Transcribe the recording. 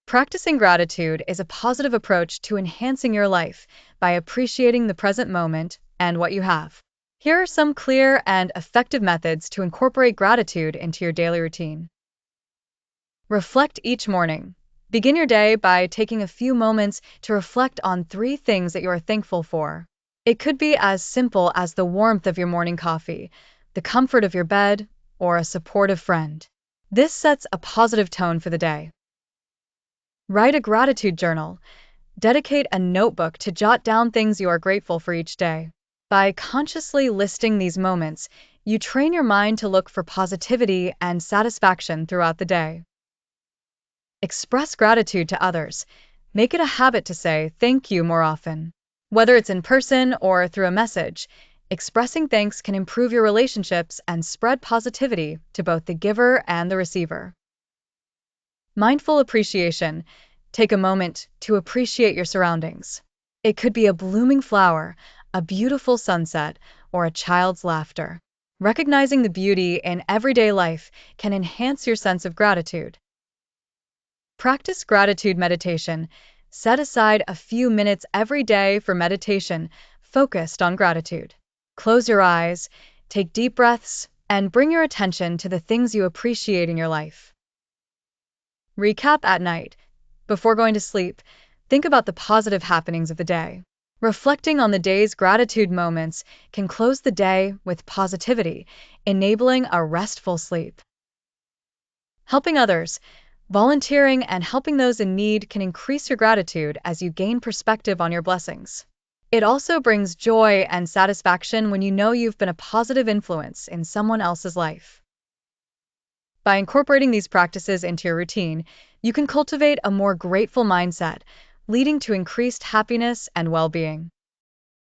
Practicing gratitude is a positive approach to enhancing your life by appreciating the present moment and what you have. Here are some clear and effective methods to incorporate gratitude into your daily routine. Reflect each morning. Begin your day by taking a few moments to reflect on 3 things that you are thankful for. It could be as simple as the warmth of your morning coffee, the comfort of your bed, or a supportive friend. This sets a positive tone for the day. Write a gratitude journal. Dedicate a notebook to jot down things you are grateful for each day. By consciously listing these moments, you train your mind to look for positivity and satisfaction throughout the day. Express gratitude to others. Make it a habit to say thank you more often. Whether it's in person or through a message, expressing thanks can improve your relationships and spread positivity to both the giver and the receiver. Mindful appreciation. Take a moment to appreciate your surroundings. It could be a blooming flower, a beautiful sunset, or a child's laughter. Recognizing the beauty in everyday life can enhance your sense of gratitude. Practice gratitude meditation. Set aside a few minutes every day for meditation focused on gratitude. Close your eyes, take deep breaths, and bring your attention to the things you appreciate in your life. Recap at night. Before going to sleep, think about the positive happenings of the day. Reflecting on the day's gratitude moments can close the day with positivity, enabling a restful sleep. Helping others. Volunteering and helping those in need can increase your gratitude as you gain perspective on your blessings. It also brings joy and satisfaction when you know you've been a positive influence in someone else's life. By incorporating these practices into your routine, you can cultivate a more grateful mindset, leading to increased happiness and well-being.